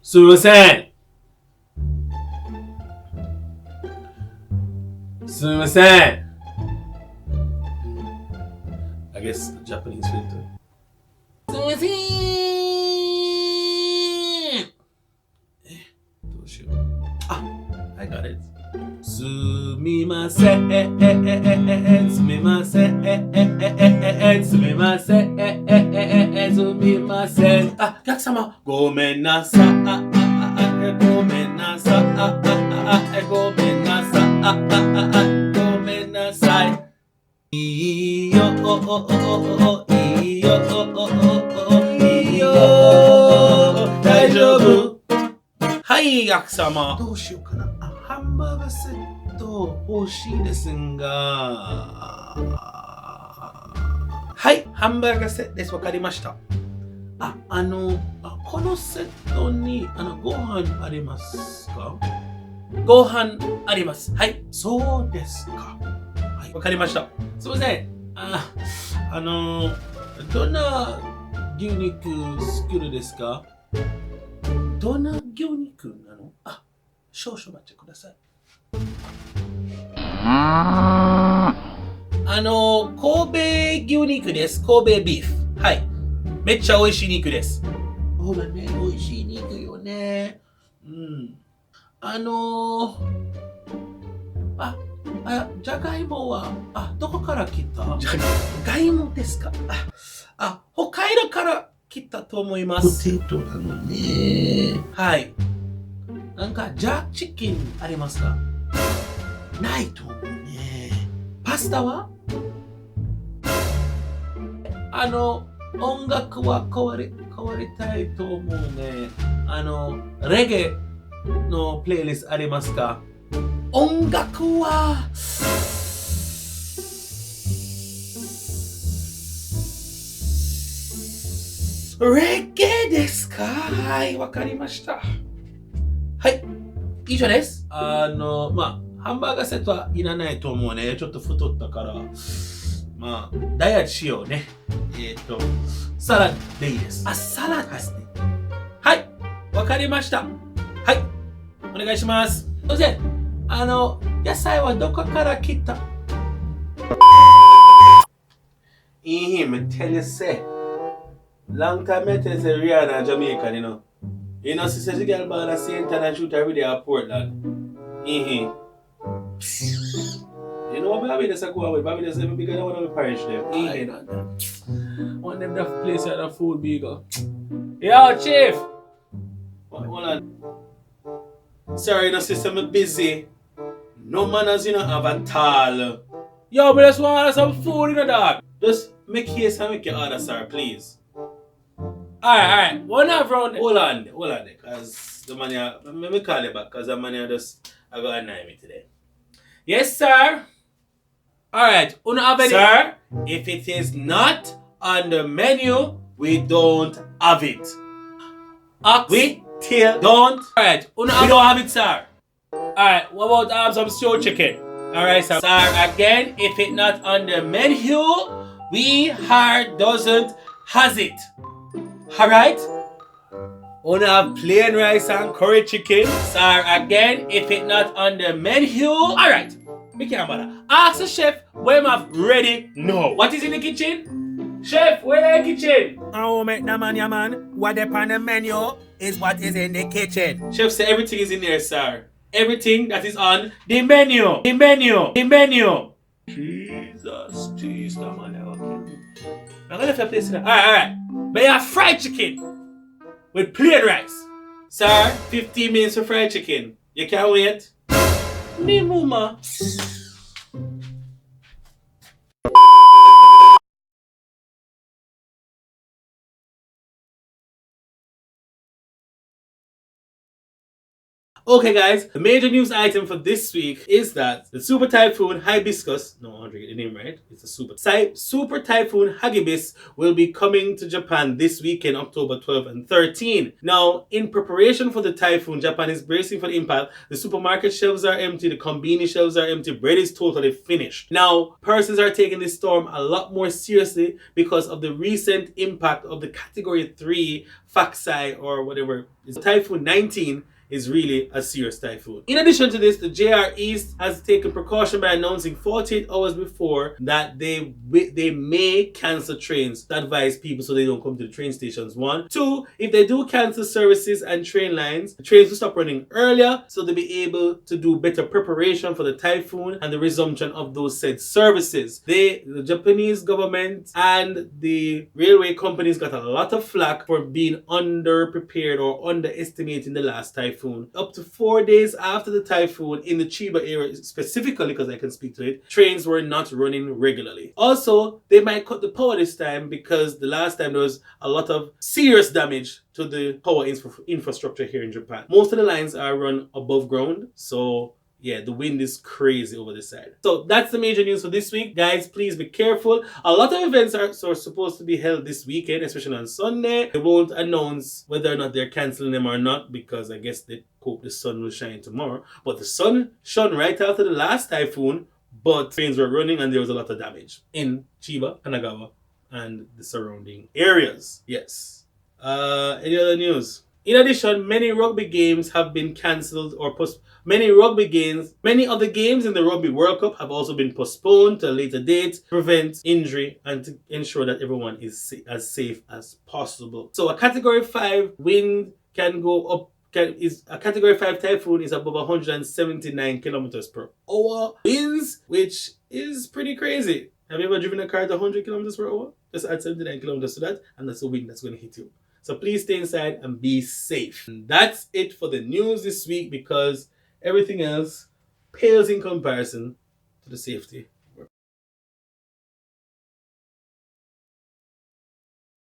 すみません。すみません。I guess the Japanese filter. すみません。どうしよう。あ、I got it. すみません。すみません。すみません。すみません。あ、お客様。ごめんなさい。ごめんなさい。ごめんなさい。ごめんなさい。いいよ、いいよ、いいよ、大丈夫。はい、お客様。どうしようかな。ハンバーガーセット欲しいですが。はい、ハンバーガーセットです。わかりました。このセットにご飯ありますか？ご飯あります。はい、そうですか。はい、わかりました。すみません。どんな牛肉作るですか？どんな牛肉なの？少々待ってください。神戸牛肉です。神戸ビーフ。はい。めっちゃ美味しい肉です。ほらね、美味しい肉よね。うん。じゃがいもは、どこから来た？じゃがいもですか？北海道から来たと思います。ポテトなのね。はい。なんか、ジャーチキンありますか？ないと思うね。パスタは？音楽は変わりたいと思うね。レゲエのプレイリストありますか？音楽は、レゲエですか？はい、わかりました。はい、以上です。ハンバーガーセットはいらないと思うね。ちょっと太ったから。ダイエットしようね。サラダでいいです。サラダですね。はい、わかりました。はい、お願いします。そして、野菜はどこから来た？Me tell you say, long time I tell you say Rihanna Jamaica, you know. You know, she says she get born at St. Anne and shoot her video at Portland. You know what Barbados are going with? Barbados is even bigger than one of the parish there. One of them the place at the food bigger. Yo, Chief! Hold on. Sorry, no sister, I'm busy. No manners, you know, have at all. Yo, but just want some food, you know, dog. Just make haste and make your order, sir, please. Alright. One have round. Hold on, because the man here, let me call you back, because the man here just, I got annoy me today. Yes, sir. Alright, sir, if it is not on the menu, we don't have it. We don't. Alright, we don't have it, sir. Alright, what about some stew chicken? Alright, sir. Sir, again, if it's not on the menu, we doesn't has it. Alright? Wanna have plain rice and curry chicken? Sir, again, if it's not on the menu. Alright, we can't bother. Ask the chef when I'm ready. No. What is in the kitchen? Chef, where in the kitchen? Oh, make no man, yeah, man. What is on the menu is what is in the kitchen. Chef said everything is in there, sir. Everything that is on the menu. The menu. Jesus, man. Okay. I'm gonna have place. Alright. But you have fried chicken with plain rice. Sir, 15 minutes for fried chicken. You can't wait? Me, mama. Okay guys, the major news item for this week is that the Super Typhoon Hibiscus, no, I'm get the name right, it's a Super Typhoon Hagibis will be coming to Japan this weekend, October 12 and 13. Now, in preparation for the typhoon, Japan is bracing for the impact. The supermarket shelves are empty, the konbini shelves are empty, bread is totally finished. Now, persons are taking this storm a lot more seriously because of the recent impact of the Category 3 Faxai or whatever. It's Typhoon 19 is really a serious typhoon. In addition to this, the JR East has taken precaution by announcing 48 hours before that they may cancel trains to advise people so they don't come to the train stations. 1. 2, if they do cancel services and train lines, the trains will stop running earlier so they'll be able to do better preparation for the typhoon and the resumption of those said services. The Japanese government and the railway companies got a lot of flack for being under-prepared or underestimating the last typhoon. Up to 4 days after the typhoon in the Chiba area specifically, because I can speak to it, trains were not running regularly. Also, they might cut the power this time because the last time there was a lot of serious damage to the power infrastructure here in Japan. Most of the lines are run above ground, so yeah, the wind is crazy over this side. So that's the major news for this week. Guys, please be careful. A lot of events are supposed to be held this weekend, especially on Sunday. They won't announce whether or not they're canceling them or not because I guess they hope the sun will shine tomorrow. But the sun shone right after the last typhoon, but trains were running and there was a lot of damage in Chiba, Kanagawa, and the surrounding areas. Yes. Any other news? In addition, many rugby games have been cancelled or postponed. Many of the games in the Rugby World Cup have also been postponed to a later date to prevent injury and to ensure that everyone is as safe as possible. So a Category 5 wind can go up. A Category 5 typhoon is above 179 kilometers per hour winds, which is pretty crazy. Have you ever driven a car at 100 kilometers per hour? Just add 79 kilometers to that, and that's the wind that's going to hit you. So please stay inside and be safe. And that's it for the news this week because everything else pales in comparison to the safety